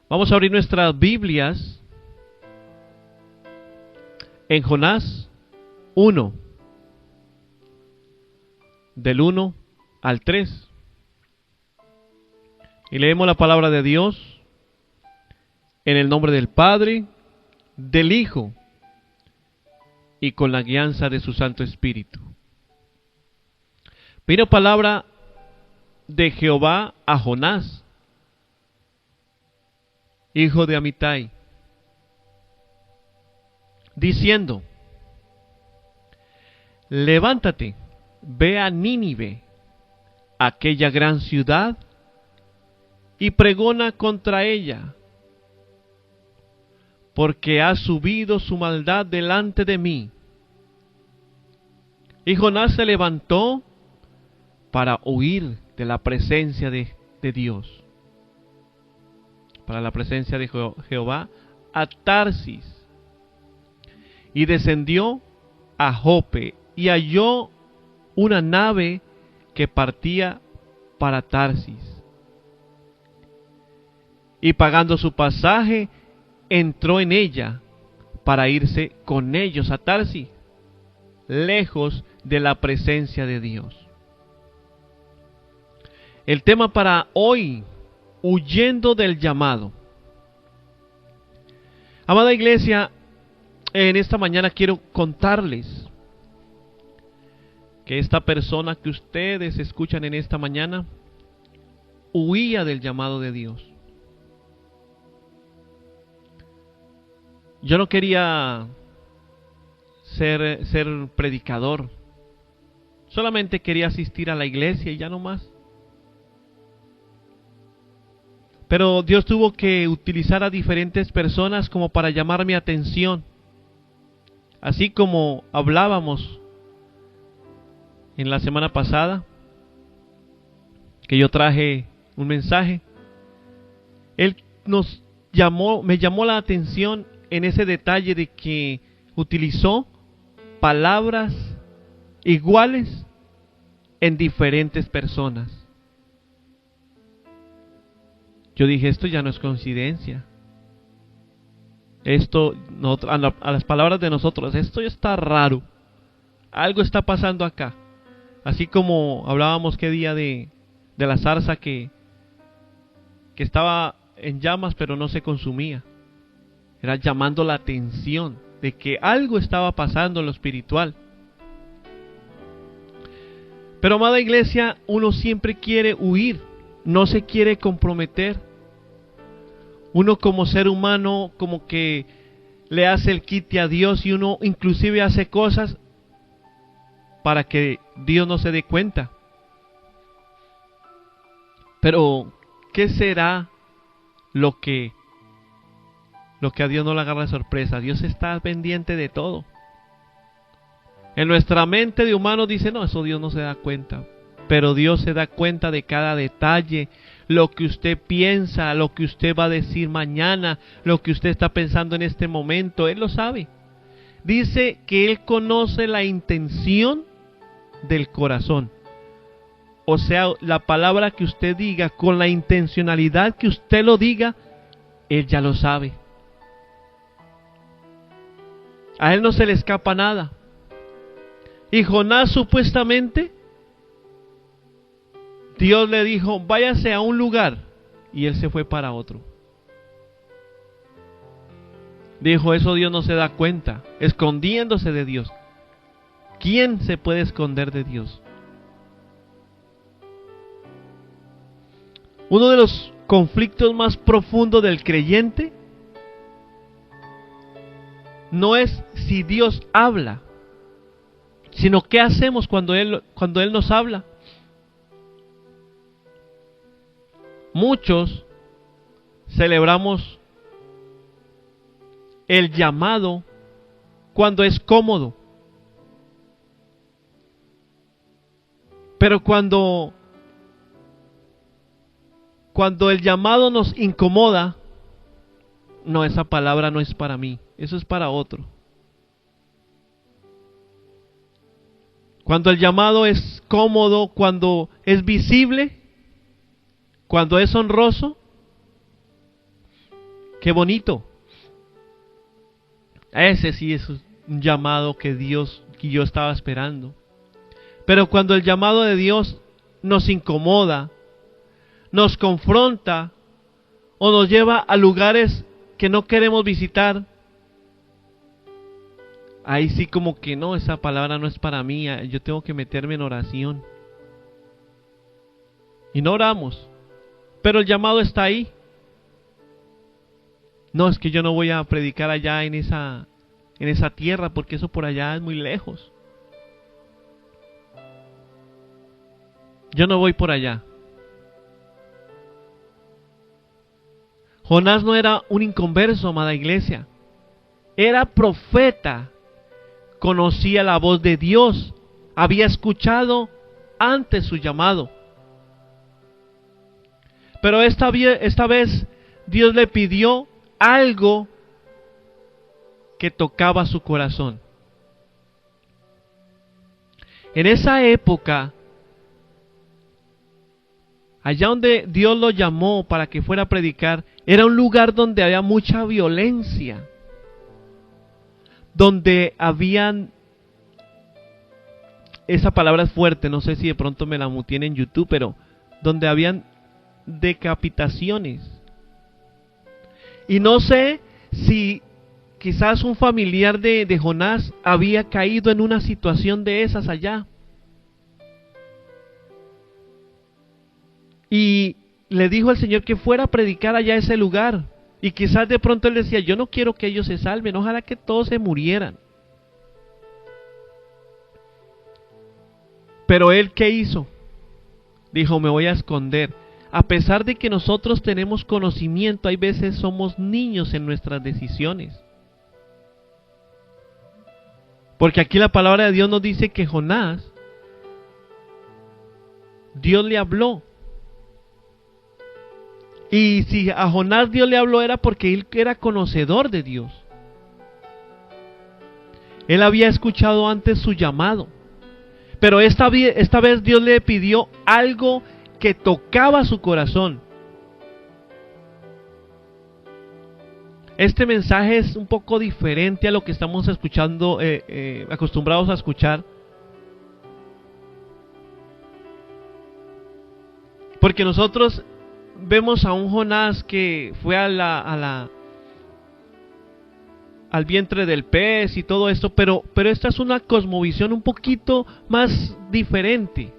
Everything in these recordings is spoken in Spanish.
Vamos a abrir nuestras Biblias en Jonás 1, del 1 al 3. Y leemos la palabra de Dios en el nombre del Padre, del Hijo y con la guianza de su Santo Espíritu. Vino palabra de Jehová a Jonás, hijo de Amitai, diciendo: levántate, ve a Nínive, aquella gran ciudad, y pregona contra ella, porque ha subido su maldad delante de mí. Y Jonás se levantó para huir de la presencia de Dios, para la presencia de Jehová, a Tarsis, y descendió a Jope, y halló una nave que partía para Tarsis, y pagando su pasaje, entró en ella para irse con ellos a Tarsis, lejos de la presencia de Dios. El tema para hoy: huyendo del llamado. Amada iglesia, en esta mañana quiero contarles que esta persona que ustedes escuchan en esta mañana huía del llamado de Dios. Yo no quería ser predicador, solamente quería asistir a la iglesia y ya no más. Pero Dios tuvo que utilizar a diferentes personas como para llamar mi atención. Así como hablábamos en la semana pasada, que yo traje un mensaje, Él me llamó la atención en ese detalle de que utilizó palabras iguales en diferentes personas. Yo dije, esto ya no es coincidencia. Esto, a las palabras de nosotros, esto ya está raro. Algo está pasando acá. Así como hablábamos qué día de la zarza que estaba en llamas pero no se consumía. Era llamando la atención de que algo estaba pasando en lo espiritual. Pero amada iglesia, uno siempre quiere huir, no se quiere comprometer. Uno como ser humano como que le hace el quite a Dios, y uno inclusive hace cosas para que Dios no se dé cuenta. Pero ¿qué será lo que a Dios no le agarra de sorpresa? Dios está pendiente de todo. En nuestra mente de humano dice, no, eso Dios no se da cuenta. Pero Dios se da cuenta de cada detalle, lo que usted piensa, lo que usted va a decir mañana, lo que usted está pensando en este momento, Él lo sabe. Dice que Él conoce la intención del corazón. O sea, la palabra que usted diga, con la intencionalidad que usted lo diga, Él ya lo sabe. A Él no se le escapa nada. Y Jonás supuestamente, Dios le dijo, váyase a un lugar, y él se fue para otro. Dijo, eso Dios no se da cuenta, escondiéndose de Dios. ¿Quién se puede esconder de Dios? Uno de los conflictos más profundos del creyente no es si Dios habla, sino qué hacemos cuando Él nos habla. Muchos celebramos el llamado cuando es cómodo. Pero cuando el llamado nos incomoda, no, esa palabra no es para mí, eso es para otro. Cuando el llamado es cómodo, cuando es visible, cuando es honroso, Qué bonito. Ese sí es un llamado que yo estaba esperando. Pero cuando el llamado de Dios nos incomoda, nos confronta o nos lleva a lugares que no queremos visitar, ahí sí como que no, esa palabra no es para mí, yo tengo que meterme en oración. Y no oramos, pero el llamado está ahí. No, es que yo no voy a predicar allá en esa tierra, porque eso por allá es muy lejos. Yo no voy por allá. Jonás no era un inconverso, amada iglesia. Era profeta. Conocía la voz de Dios. Había escuchado antes su llamado. Pero esta vez Dios le pidió algo que tocaba su corazón. En esa época, allá donde Dios lo llamó para que fuera a predicar, era un lugar donde había mucha violencia, donde habían, esa palabra es fuerte, no sé si de pronto me la muteé en YouTube, pero donde habían decapitaciones. Y no sé si quizás un familiar de Jonás había caído en una situación de esas allá. Y le dijo al Señor que fuera a predicar allá a ese lugar. Y quizás de pronto él decía, yo no quiero que ellos se salven, ojalá que todos se murieran. Pero él, ¿qué hizo? Dijo, me voy a esconder. A pesar de que nosotros tenemos conocimiento, hay veces somos niños en nuestras decisiones. Porque aquí la palabra de Dios nos dice que Jonás, Dios le habló. Y si a Jonás Dios le habló era porque él era conocedor de Dios. Él había escuchado antes su llamado. Pero esta vez Dios le pidió algo que tocaba su corazón. Este mensaje es un poco diferente a lo que estamos escuchando, acostumbrados a escuchar. Porque nosotros vemos a un Jonás que fue al vientre del pez y todo esto, pero esta es una cosmovisión un poquito más diferente.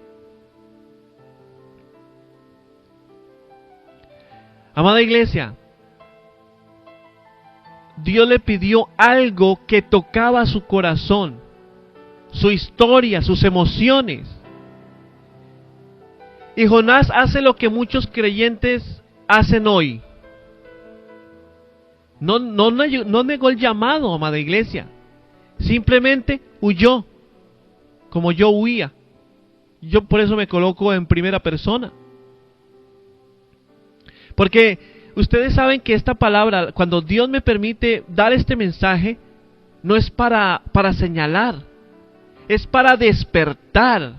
Amada iglesia, Dios le pidió algo que tocaba su corazón, su historia, sus emociones. Y Jonás hace lo que muchos creyentes hacen hoy. No negó el llamado, amada iglesia. Simplemente huyó, como yo huía. Yo por eso me coloco en primera persona. Porque ustedes saben que esta palabra, cuando Dios me permite dar este mensaje, no es para señalar, es para despertar.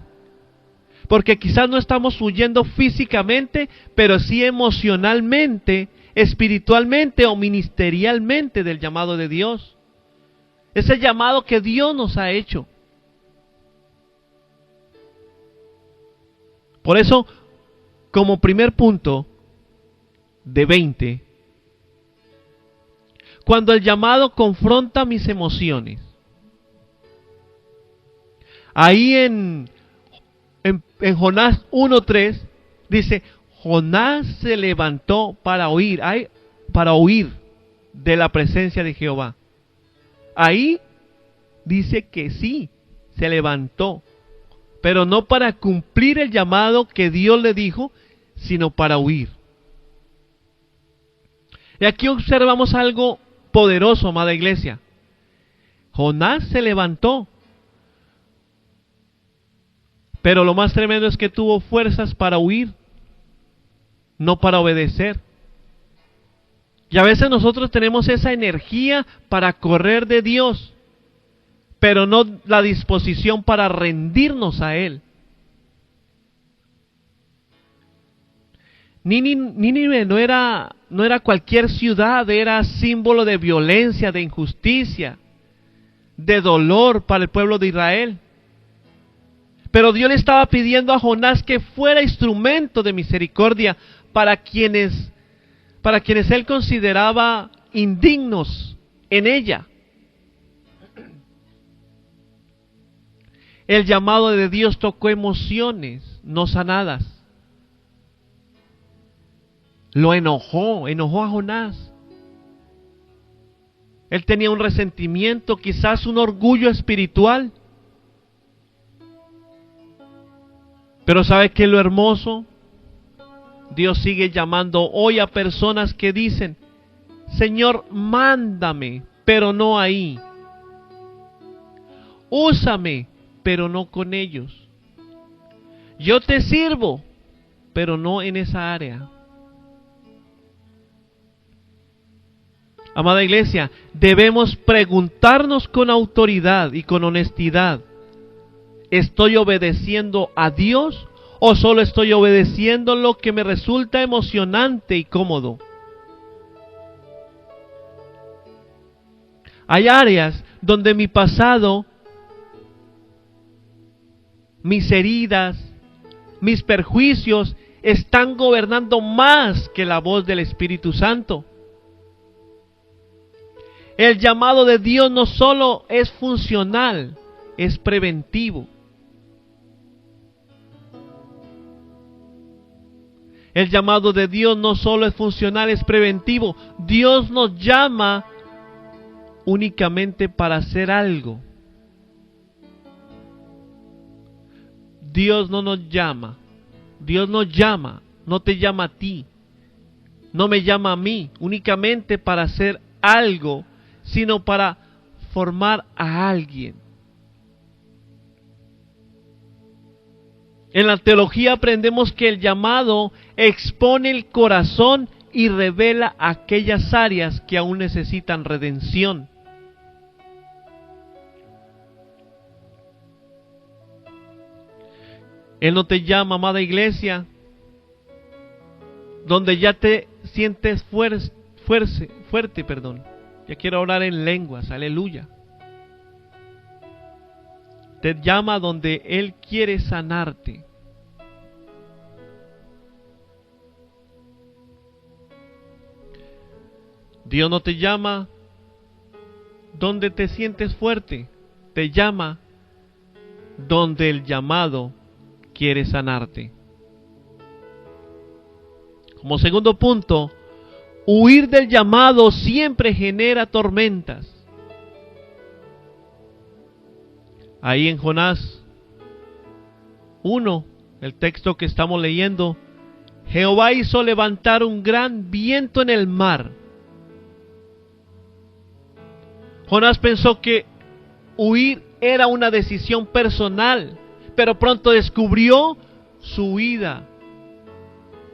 Porque quizás no estamos huyendo físicamente, pero sí emocionalmente, espiritualmente o ministerialmente del llamado de Dios. Ese llamado que Dios nos ha hecho. Por eso, como primer punto de 20, cuando el llamado confronta mis emociones, ahí en Jonás 1:3 dice, Jonás se levantó para huir de la presencia de Jehová. Ahí dice que sí, se levantó, pero no para cumplir el llamado que Dios le dijo, sino para huir. Y aquí observamos algo poderoso, amada iglesia. Jonás se levantó, pero lo más tremendo es que tuvo fuerzas para huir, no para obedecer. Y a veces nosotros tenemos esa energía para correr de Dios, pero no la disposición para rendirnos a Él. Nínive no era cualquier ciudad, era símbolo de violencia, de injusticia, de dolor para el pueblo de Israel. Pero Dios le estaba pidiendo a Jonás que fuera instrumento de misericordia para quienes él consideraba indignos en ella. El llamado de Dios tocó emociones no sanadas. Lo enojó a Jonás. Él tenía un resentimiento, quizás un orgullo espiritual. Pero ¿sabe qué es lo hermoso? Dios sigue llamando hoy a personas que dicen: Señor, mándame, pero no ahí. Úsame, pero no con ellos. Yo te sirvo, pero no en esa área. Amada iglesia, debemos preguntarnos con autoridad y con honestidad: ¿estoy obedeciendo a Dios o solo estoy obedeciendo lo que me resulta emocionante y cómodo? Hay áreas donde mi pasado, mis heridas, mis perjuicios están gobernando más que la voz del Espíritu Santo. El llamado de Dios no solo es funcional, es preventivo. El llamado de Dios no solo es funcional, es preventivo. Dios nos llama únicamente para hacer algo. Dios no nos llama. Dios nos llama, no te llama a ti. No me llama a mí únicamente para hacer algo, sino para formar a alguien. En la teología aprendemos que el llamado expone el corazón y revela aquellas áreas que aún necesitan redención. Él no te llama, amada iglesia, donde ya te sientes fuerte. Ya quiero orar en lenguas, aleluya. Te llama donde Él quiere sanarte. Dios no te llama donde te sientes fuerte, te llama donde el llamado quiere sanarte. Como segundo punto, huir del llamado siempre genera tormentas. Ahí en Jonás 1, el texto que estamos leyendo, Jehová hizo levantar un gran viento en el mar. Jonás pensó que huir era una decisión personal, pero pronto descubrió su huida,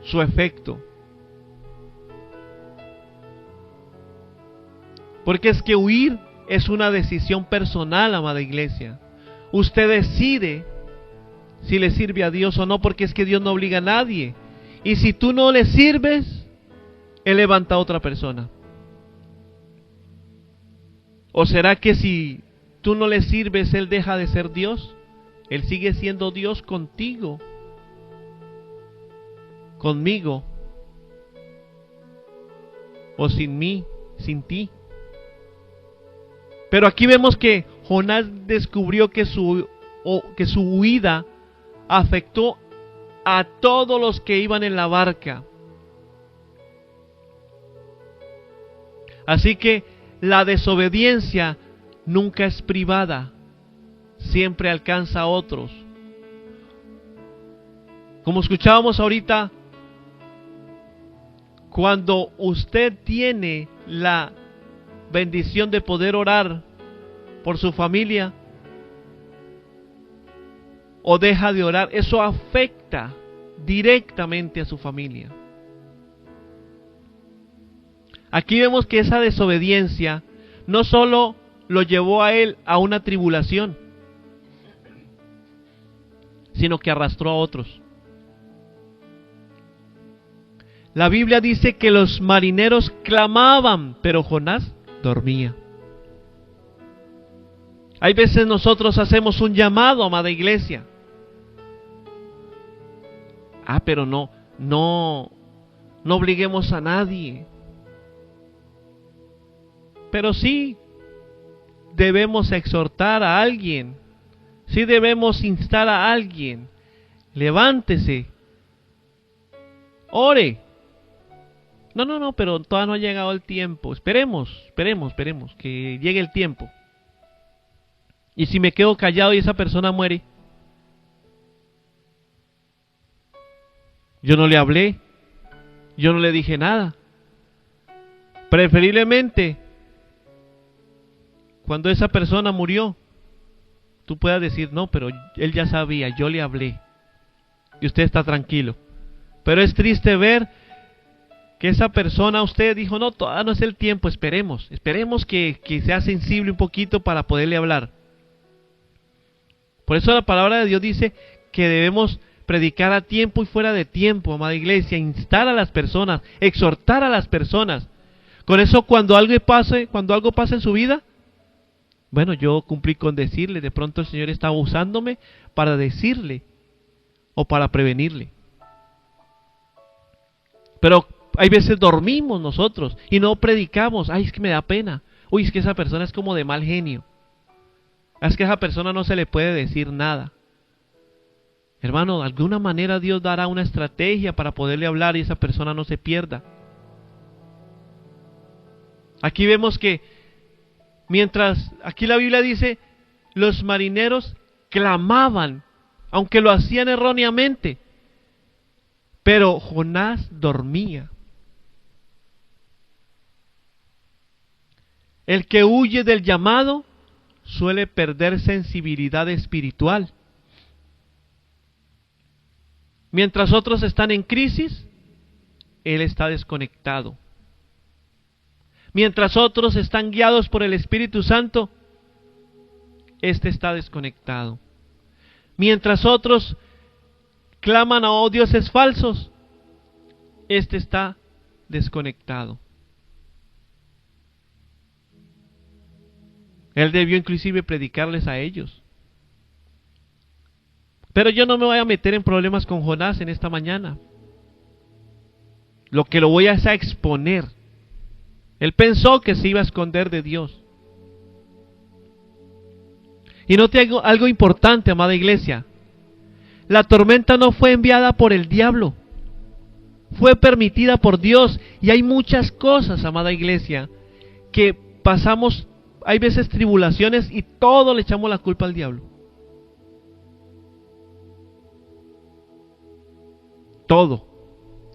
su efecto. Porque es que huir es una decisión personal, amada iglesia. Usted decide si le sirve a Dios o no, porque es que Dios no obliga a nadie. Y si tú no le sirves, Él levanta a otra persona. ¿O será que si tú no le sirves, Él deja de ser Dios? Él sigue siendo Dios contigo, conmigo, o sin mí, sin ti. Pero aquí vemos que Jonás descubrió que su huida afectó a todos los que iban en la barca. Así que la desobediencia nunca es privada, siempre alcanza a otros. Como escuchábamos ahorita, cuando usted tiene la bendición de poder orar por su familia o deja de orar, eso afecta directamente a su familia. Aquí vemos que esa desobediencia no solo lo llevó a él a una tribulación, sino que arrastró a otros. La Biblia dice que los marineros clamaban, pero Jonás dormía. Hay veces nosotros hacemos un llamado, amada iglesia. Pero no obliguemos a nadie. Pero sí debemos exhortar a alguien. Sí debemos instar a alguien. Levántese. Ore. No, pero todavía no ha llegado el tiempo. Esperemos que llegue el tiempo. Y si me quedo callado y esa persona muere, yo no le hablé, yo no le dije nada. Preferiblemente, cuando esa persona murió, tú puedas decir, no, pero él ya sabía, yo le hablé, y usted está tranquilo. Pero es triste ver que esa persona, usted dijo, no, todavía no es el tiempo, esperemos que sea sensible un poquito para poderle hablar. Por eso la palabra de Dios dice que debemos predicar a tiempo y fuera de tiempo, amada iglesia, instar a las personas, exhortar a las personas. Con eso cuando algo pase en su vida, bueno, yo cumplí con decirle, de pronto el Señor estaba usándome para decirle o para prevenirle. Pero hay veces dormimos nosotros y no predicamos. Es que me da pena. Es que esa persona es como de mal genio. Es que a esa persona no se le puede decir nada. Hermano, de alguna manera Dios dará una estrategia para poderle hablar y esa persona no se pierda. Aquí vemos que aquí la Biblia dice, los marineros clamaban, aunque lo hacían erróneamente, pero Jonás dormía. El que huye del llamado suele perder sensibilidad espiritual. Mientras otros están en crisis, él está desconectado. Mientras otros están guiados por el Espíritu Santo, este está desconectado. Mientras otros claman a dioses falsos, este está desconectado. Él debió inclusive predicarles a ellos. Pero yo no me voy a meter en problemas con Jonás en esta mañana. Lo que lo voy a es a exponer. Él pensó que se iba a esconder de Dios. Y note algo importante, amada iglesia. La tormenta no fue enviada por el diablo. Fue permitida por Dios. Y hay muchas cosas, amada iglesia, que pasamos. Hay veces tribulaciones y todo le echamos la culpa al diablo. Todo.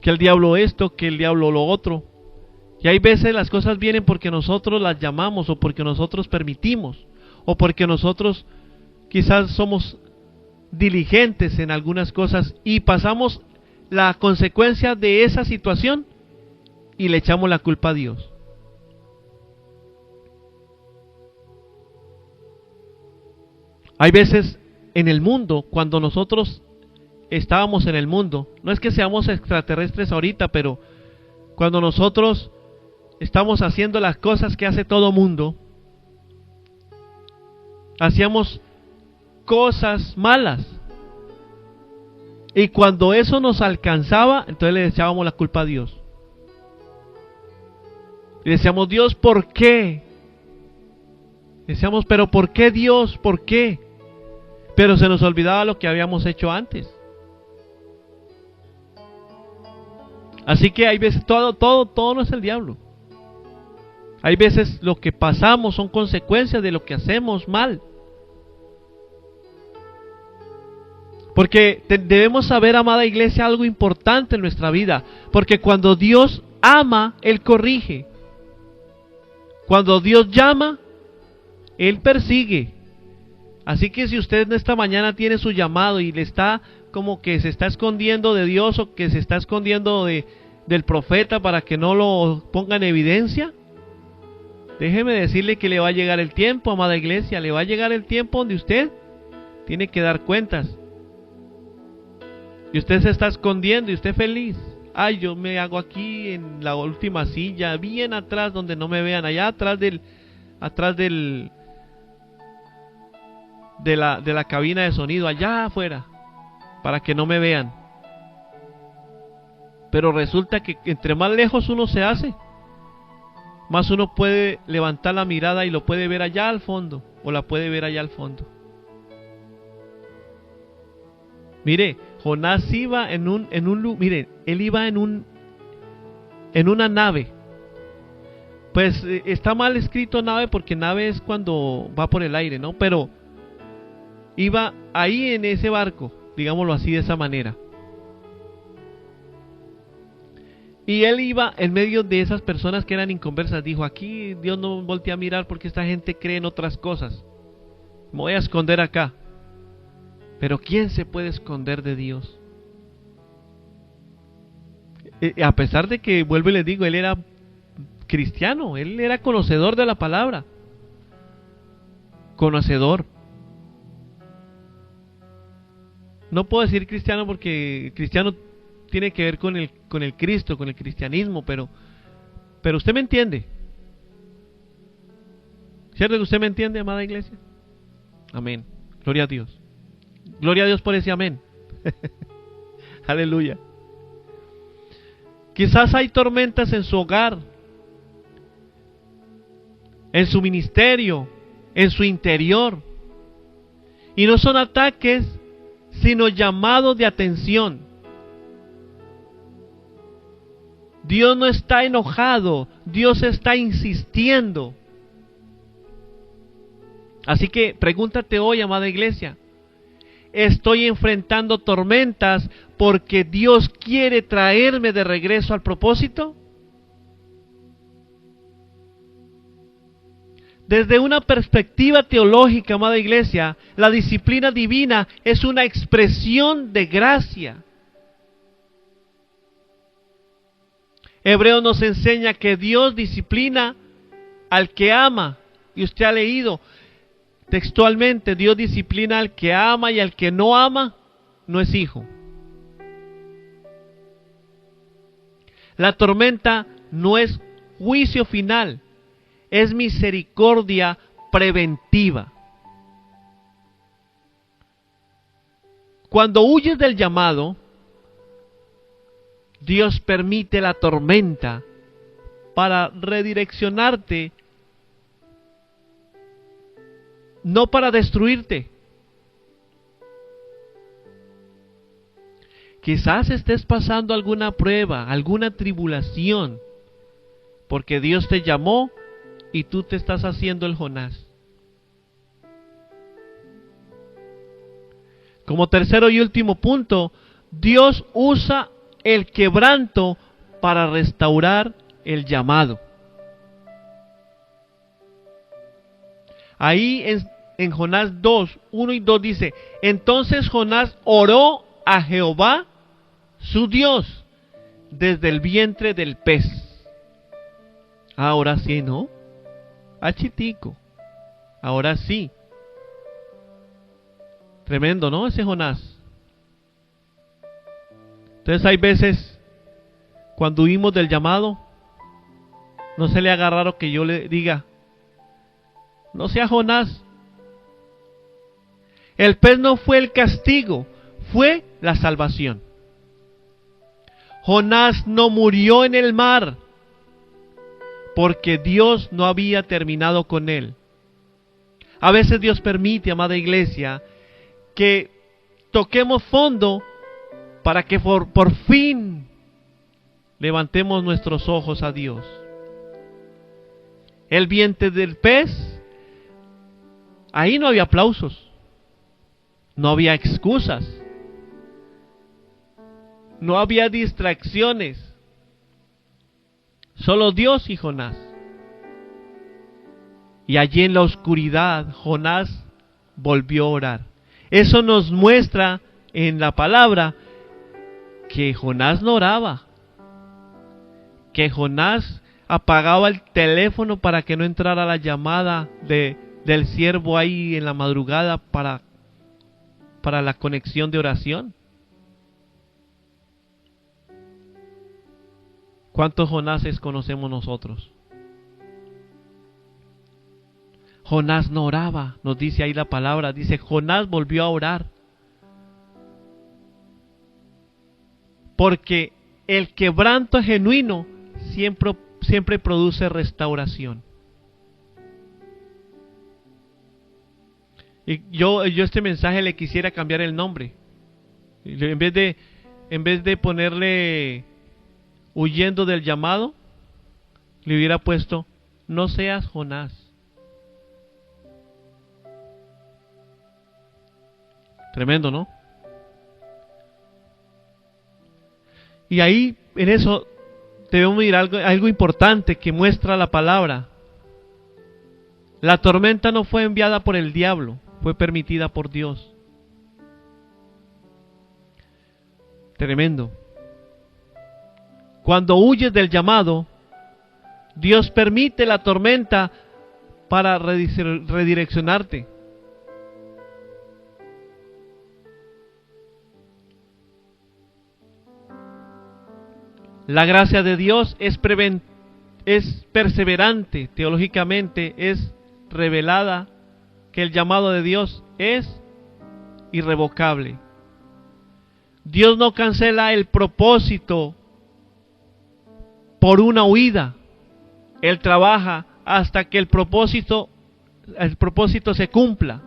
Que el diablo esto, que el diablo lo otro. Y hay veces las cosas vienen porque nosotros las llamamos, o porque nosotros permitimos, o porque nosotros quizás somos diligentes en algunas cosas y pasamos la consecuencia de esa situación y le echamos la culpa a Dios. Hay veces en el mundo, cuando nosotros estábamos en el mundo, no es que seamos extraterrestres ahorita, pero cuando nosotros estamos haciendo las cosas que hace todo mundo, hacíamos cosas malas. Y cuando eso nos alcanzaba, entonces le echábamos la culpa a Dios. Y decíamos, Dios, ¿por qué? Decíamos, pero ¿por qué Dios? ¿Por qué? Pero se nos olvidaba lo que habíamos hecho antes. Así que hay veces todo no es el diablo. Hay veces lo que pasamos son consecuencias de lo que hacemos mal. Porque debemos saber, amada iglesia, algo importante en nuestra vida. Porque cuando Dios ama, Él corrige. Cuando Dios llama, Él persigue. Así que si usted en esta mañana tiene su llamado y le está como que se está escondiendo de Dios, o que se está escondiendo del profeta para que no lo ponga en evidencia, déjeme decirle que le va a llegar el tiempo, amada iglesia, le va a llegar el tiempo donde usted tiene que dar cuentas. Y usted se está escondiendo y usted feliz. Ay, yo me hago aquí en la última silla, bien atrás donde no me vean, allá atrás de la cabina de sonido, allá afuera, para que no me vean. Pero resulta que entre más lejos uno se hace, más uno puede levantar la mirada y lo puede ver allá al fondo, o la puede ver allá al fondo. Mire, Jonás iba él iba en una nave. Pues está mal escrito nave, porque nave es cuando va por el aire, ¿no? Pero iba ahí en ese barco, digámoslo así, de esa manera. Y él iba en medio de esas personas que eran inconversas. Dijo, aquí Dios no voltea a mirar porque esta gente cree en otras cosas. Me voy a esconder acá. Pero ¿quién se puede esconder de Dios? A pesar de que, vuelvo y les digo, él era cristiano, él era conocedor de la palabra. Conocedor. No puedo decir cristiano porque cristiano tiene que ver con el Cristo, con el cristianismo, pero usted me entiende. ¿Cierto que usted me entiende, amada iglesia? Amén. Gloria a Dios. Gloria a Dios por ese amén. Aleluya. Quizás hay tormentas en su hogar, en su ministerio, en su interior. Y no son ataques, sino llamados de atención. Dios no está enojado, Dios está insistiendo. Así que pregúntate hoy, amada iglesia, ¿estoy enfrentando tormentas porque Dios quiere traerme de regreso al propósito? Desde una perspectiva teológica, amada iglesia, la disciplina divina es una expresión de gracia. Hebreo nos enseña que Dios disciplina al que ama. Y usted ha leído textualmente, Dios disciplina al que ama, y al que no ama no es hijo. La tormenta no es juicio final, es misericordia preventiva. Cuando huyes del llamado, Dios permite la tormenta para redireccionarte, no para destruirte. Quizás estés pasando alguna prueba, alguna tribulación, porque Dios te llamó y tú te estás haciendo el Jonás. Como tercero y último punto, Dios usa el quebranto para restaurar el llamado. Ahí en Jonás 2, 1 y 2 dice: entonces Jonás oró a Jehová, su Dios, desde el vientre del pez. Ahora sí, ¿no? Chitico. Ahora sí. Tremendo, ¿no? Ese Jonás. Entonces hay veces, cuando huimos del llamado, no se le haga raro que yo le diga: no sea Jonás. El pez no fue el castigo, fue la salvación. Jonás no murió en el mar, porque Dios no había terminado con él. A veces Dios permite, amada iglesia, que toquemos fondo para que por fin levantemos nuestros ojos a Dios. El vientre del pez, ahí no había aplausos, no había excusas, no había distracciones, solo Dios y Jonás. Y allí en la oscuridad Jonás volvió a orar. Eso nos muestra en la palabra que Jonás no oraba, que Jonás apagaba el teléfono para que no entrara la llamada del siervo ahí en la madrugada para la conexión de oración. ¿Cuántos Jonases conocemos nosotros? Jonás no oraba, nos dice ahí la palabra, dice Jonás volvió a orar. Porque el quebranto genuino siempre produce restauración. Y yo este mensaje le quisiera cambiar el nombre. En vez de ponerle huyendo del llamado, le hubiera puesto no seas Jonás. Tremendo, ¿no? Y ahí, en eso, debemos mirar algo importante que muestra la palabra. La tormenta no fue enviada por el diablo, fue permitida por Dios. Tremendo. Cuando huyes del llamado, Dios permite la tormenta para redireccionarte. La gracia de Dios es perseverante, teológicamente es revelada que el llamado de Dios es irrevocable. Dios no cancela el propósito por una huida. Él trabaja hasta que el propósito se cumpla.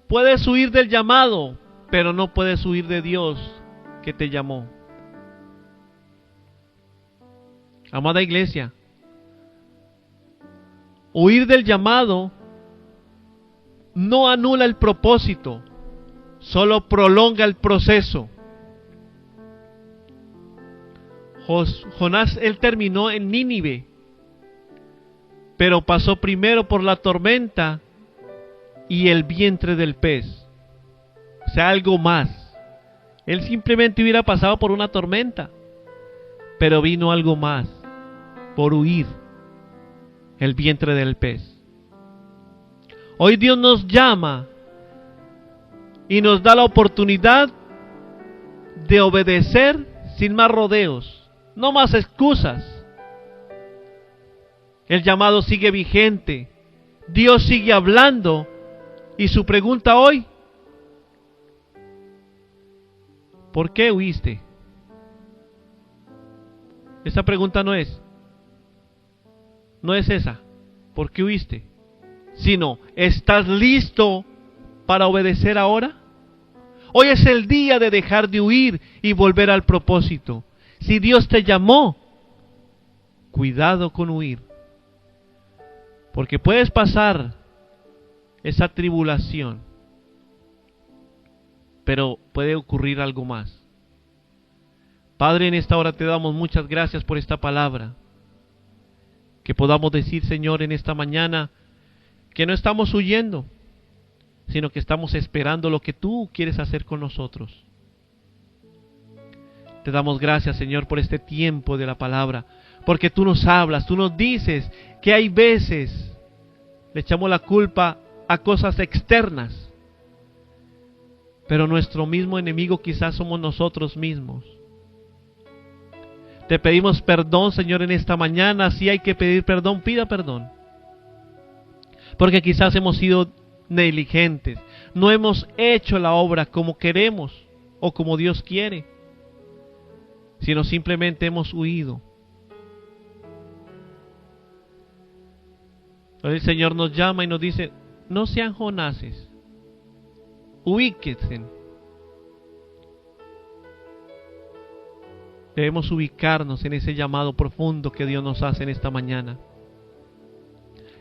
Puedes huir del llamado, pero no puedes huir de Dios que te llamó. Amada iglesia, huir del llamado no anula el propósito, solo prolonga el proceso. Jonás, él terminó en Nínive, pero pasó primero por la tormenta y el vientre del pez. O sea, algo más. Él simplemente hubiera pasado por una tormenta, pero vino algo más, por huir, el vientre del pez. Hoy Dios nos llama y nos da la oportunidad de obedecer sin más rodeos, no más excusas. El llamado sigue vigente, Dios sigue hablando, y su pregunta hoy: ¿por qué huiste? Esa pregunta no es esa, ¿por qué huiste? Sino, ¿estás listo para obedecer ahora? Hoy es el día de dejar de huir y volver al propósito. Si Dios te llamó, cuidado con huir. Porque puedes pasar esa tribulación, pero puede ocurrir algo más. Padre, en esta hora te damos muchas gracias por esta palabra. Que podamos decir, Señor, en esta mañana, que no estamos huyendo, sino que estamos esperando lo que tú quieres hacer con nosotros. Te damos gracias, Señor, por este tiempo de la palabra, porque tú nos hablas, tú nos dices que hay veces le echamos la culpa a cosas externas, pero nuestro mismo enemigo quizás somos nosotros mismos. Te pedimos perdón, Señor, en esta mañana. Si hay que pedir perdón, pida perdón. Porque quizás hemos sido negligentes, no hemos hecho la obra como queremos o como Dios quiere, sino simplemente hemos huido. El Señor nos llama y nos dice: no sean Jonases, ubíquense. Debemos ubicarnos en ese llamado profundo que Dios nos hace en esta mañana.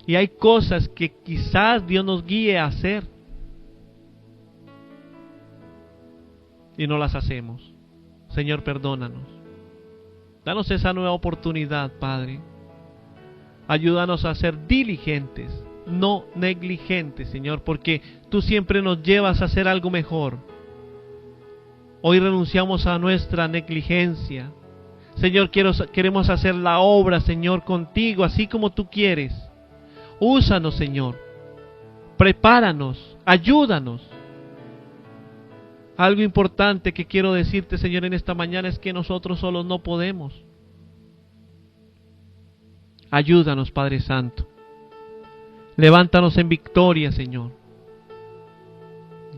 Y hay cosas que quizás Dios nos guíe a hacer y no las hacemos. Señor, perdónanos. Danos esa nueva oportunidad, Padre. Ayúdanos a ser diligentes, no negligentes, Señor, porque tú siempre nos llevas a hacer algo mejor. Hoy renunciamos a nuestra negligencia. Señor, queremos hacer la obra, Señor, contigo, así como tú quieres. Úsanos, Señor. Prepáranos, ayúdanos Algo importante que quiero decirte, Señor, en esta mañana es que nosotros solos no podemos. Ayúdanos, Padre Santo. Levántanos en victoria, Señor.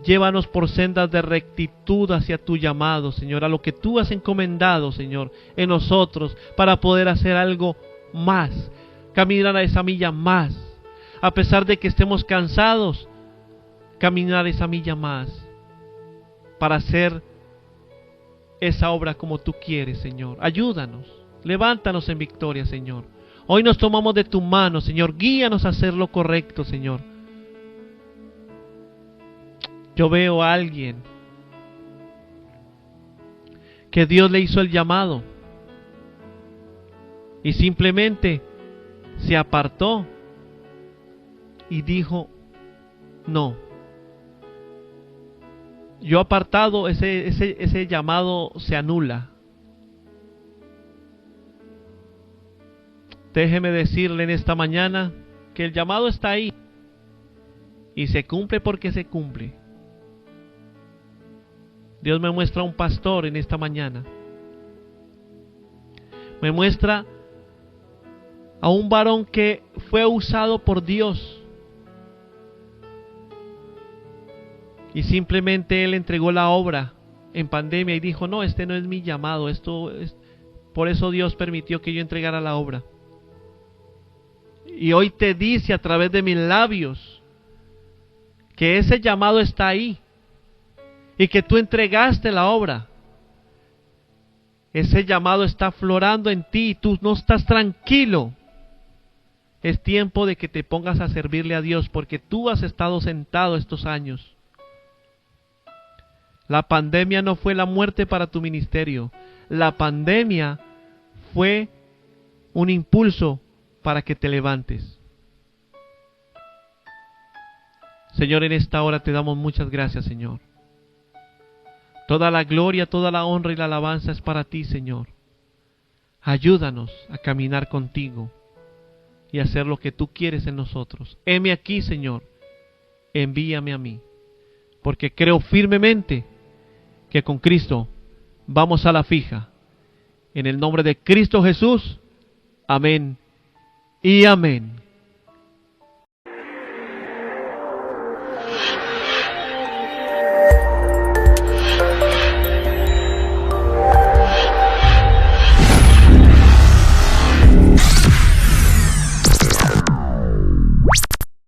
Llévanos por sendas de rectitud hacia tu llamado, Señor, a lo que tú has encomendado, Señor, en nosotros, para poder hacer algo más, caminar a esa milla más. A pesar de que estemos cansados, caminar esa milla más, para hacer esa obra como tú quieres, Señor. Ayúdanos, levántanos en victoria, Señor. Hoy nos tomamos de tu mano, Señor. Guíanos a hacer lo correcto, Señor. Yo veo a alguien que Dios le hizo el llamado y simplemente se apartó y dijo, no. Yo apartado, ese llamado se anula. Déjeme decirle en esta mañana que el llamado está ahí y se cumple porque se cumple. Dios me muestra a un pastor en esta mañana. Me muestra a un varón que fue usado por Dios. Y simplemente él entregó la obra en pandemia y dijo, no, este no es mi llamado, esto es... Por eso Dios permitió que yo entregara la obra. Y hoy te dice a través de mis labios que ese llamado está ahí y que tú entregaste la obra. Ese llamado está aflorando en ti y tú no estás tranquilo. Es tiempo de que te pongas a servirle a Dios porque tú has estado sentado estos años. La pandemia no fue la muerte para tu ministerio. La pandemia fue un impulso para que te levantes. Señor, en esta hora te damos muchas gracias, Señor. Toda la gloria, toda la honra y la alabanza es para ti, Señor. Ayúdanos a caminar contigo y hacer lo que tú quieres en nosotros. Heme aquí, Señor. Envíame a mí. Porque creo firmemente que con Cristo vamos a la fija. En el nombre de Cristo Jesús. Amén y amén.